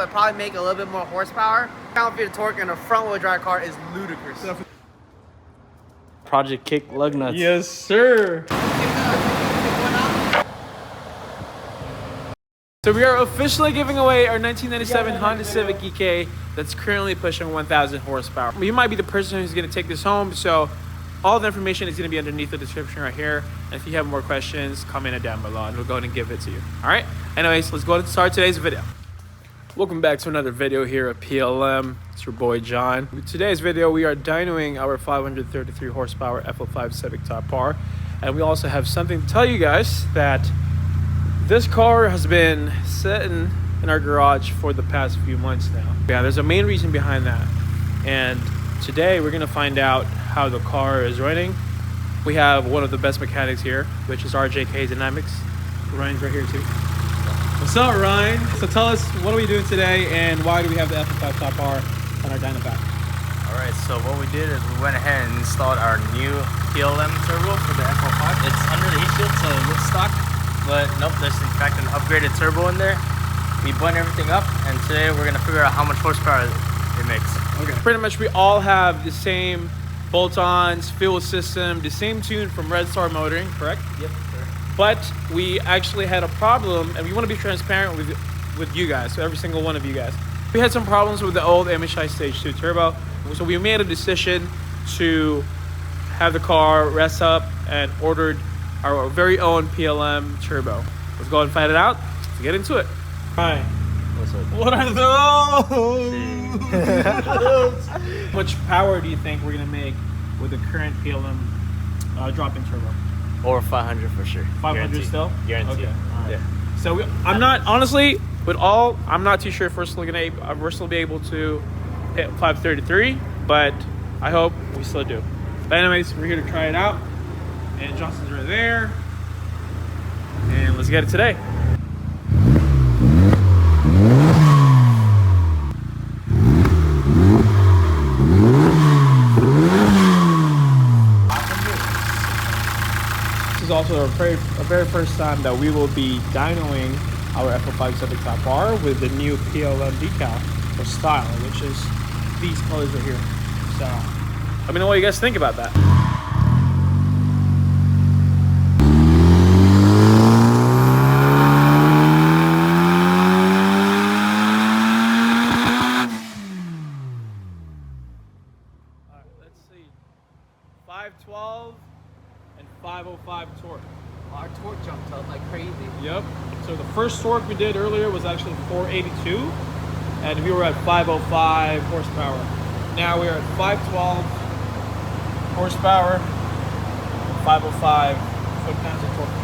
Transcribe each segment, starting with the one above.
but probably make a little bit more horsepower. Ground feet of torque in a front-wheel drive car is ludicrous. Project Kick lug nuts. Yes, sir. So we are officially giving away our 1997 Honda Civic EK that's currently pushing 1,000 horsepower. You might be the person who's going to take this home, so all the information is going to be underneath the description right here. And if you have more questions, comment it down below and we'll go ahead and give it to you. All right? Anyways, let's go ahead and start today's video. Welcome back to another video here at PLM. It's your boy John. In today's video, we are dynoing our 533 horsepower FL5 Civic Type-R. And we also have something to tell you guys that this car has been sitting in our garage for the past few months now. Yeah, there's a main reason behind that. And today we're gonna find out how the car is running. We have one of the best mechanics here, which is RJK Dynamics. Ryan's right here too. What's up, Ryan? So tell us, what are we doing today and why do we have the FL5 Type-R on our dyno pack? Alright, so what we did is we went ahead and installed our new PLM turbo for the FL5. It's under the heat shield, so it looks stock. But nope, there's in fact an upgraded turbo in there. We buttoned everything up, and today we're gonna figure out how much horsepower it makes. Okay. Pretty much we all have the same bolt-ons, fuel system, the same tune from Red Star Motoring, correct? Yep, sure. But we actually had a problem, and we want to be transparent with you guys, so every single one of you guys. We had some problems with the old MHI Stage 2 turbo, so we made a decision to have the car rest up and ordered our very own PLM turbo. Let's go and find it out. Let's get into it. Hi. What's up? What are those? How much power do you think we're gonna make with the current PLM drop-in turbo? Over 500 for sure. 500 Guaranteed. still? Guaranteed. Okay. All right. Yeah. So I'm not, honestly, I'm not too sure if we're still be able to hit 533, but I hope we still do. But anyways, we're here to try it out. And Johnson's right there. And let's get it today. This is also our very first time that we will be dynoing our FL5 Civic Type-R with the new PLM decal for style, which is these colors right here. So let me know what you guys think about that. Let's see, 512 and 505 torque. Our torque jumped up like crazy. Yep. So the first torque we did earlier was actually 482, and we were at 505 horsepower. Now we are at 512 horsepower, 505 foot-pounds of torque.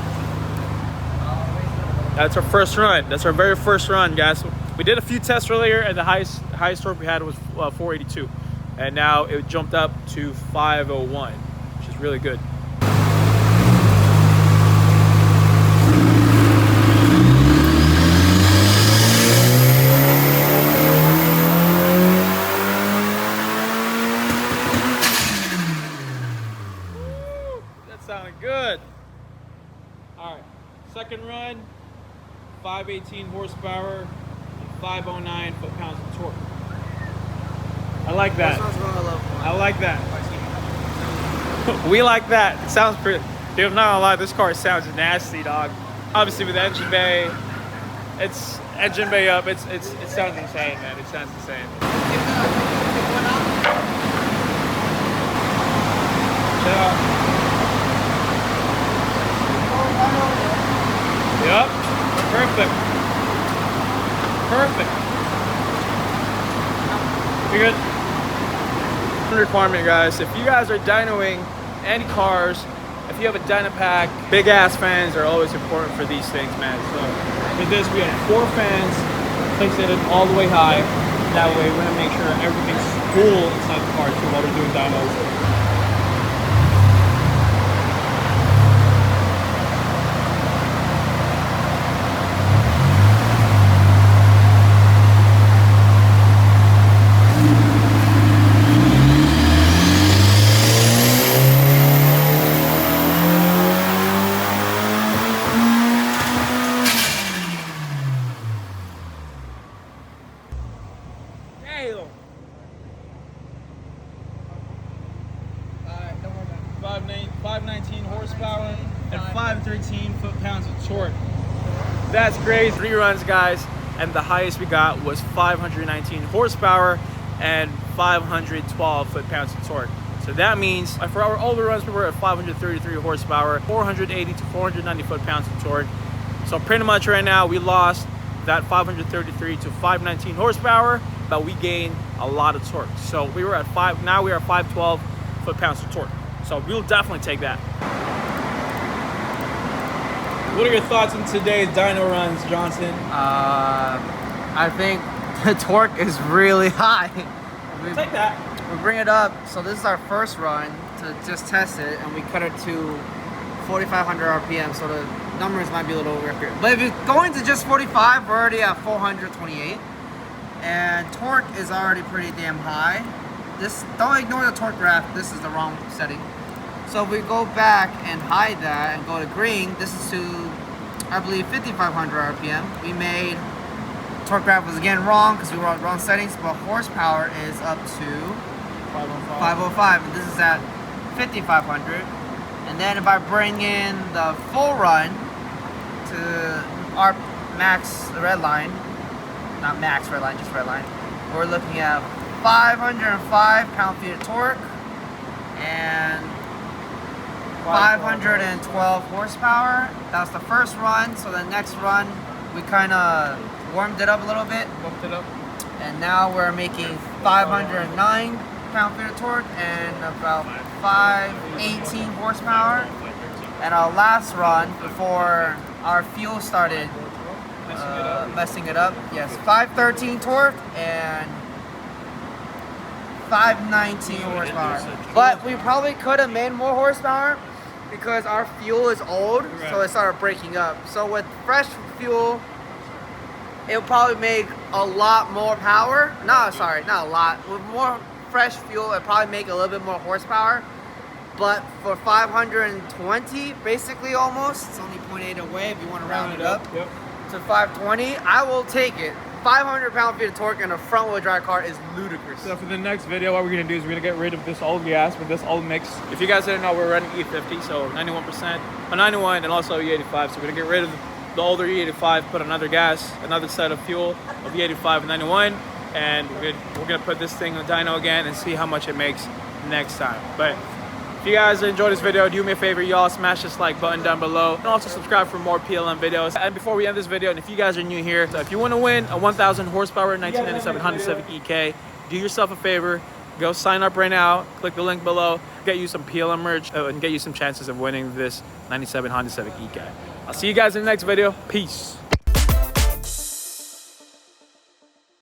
That's our first run. That's our very first run, guys. We did a few tests earlier, and the highest torque we had was 482, and now it jumped up to 501, which is really good. Sounding good. All right, second run, 518 horsepower, and 509 foot-pounds of torque. I like that. I like that. We like that. It sounds pretty. Dude, I'm not gonna lie, this car sounds nasty, dog. Obviously with the engine bay, it's engine bay up. It sounds insane, man. It sounds insane. Check out. Yep, perfect. Perfect. We good? Requirement, guys. If you guys are dynoing any cars, if you have a dyno pack, big ass fans are always important for these things, man. So with this, we have 4 fans placed it all the way high. That way, we're gonna make sure everything's cool inside the car too while we're doing dynos. 519 horsepower, and 513 foot-pounds of torque. That's great. 3 runs, guys, and the highest we got was 519 horsepower and 512 foot-pounds of torque. So that means for our older runs, we were at 533 horsepower, 480 to 490 foot-pounds of torque. So pretty much right now, we lost that 533 to 519 horsepower, but we gained a lot of torque. So we were at now we are at 512 foot-pounds of torque. So we'll definitely take that. What are your thoughts on today's dyno runs, Johnson? I think the torque is really high. Take that. We bring it up, so this is our first run to just test it, and we cut it to 4,500 RPM, so the numbers might be a little over here. But if it's going to just 45, we're already at 428, and torque is already pretty damn high. Don't ignore the torque graph, this is the wrong setting. So if we go back and hide that and go to green, this is to, I believe, 5,500 RPM. We made, torque graph was again wrong because we were on wrong settings, but horsepower is up to 505, and this is at 5,500. And then if I bring in the full run to our max red line, not max red line, just red line, we're looking at 505 pound-feet of torque and 512 horsepower. That was the first run. So the next run, we kind of warmed it up a little bit. Bumped it up. And now we're making 509 pound-feet of torque and about 518 horsepower. And our last run before our fuel started messing it up, yes, 513 torque and 519 horsepower. But we probably could have made more horsepower because our fuel is old, so it started breaking up. So with fresh fuel, it'll probably make a lot more power. No, sorry, not a lot. With more fresh fuel, it'll probably make a little bit more horsepower. But for 520, basically almost, it's only 0.8 away if you want to round it up to 520, I will take it. 500 pound-feet of torque in a front-wheel drive car is ludicrous. So for the next video, what we're gonna do is we're gonna get rid of this old gas with this old mix. If you guys didn't know, we're running E50, so 91%, 91, and also E85. So we're gonna get rid of the older E85, put another gas, another set of fuel of E85 and 91, and we're gonna put this thing on dyno again and see how much it makes next time. But if you guys enjoyed this video, do me a favor, y'all smash this like button down below and also subscribe for more PLM videos. And before we end this video, and if you guys are new here, so if you want to win a 1,000 horsepower 1997 Honda Civic EK, do yourself a favor, go sign up right now, click the link below, get you some PLM merch, and get you some chances of winning this 97 Honda Civic EK. I'll see you guys in the next video. Peace.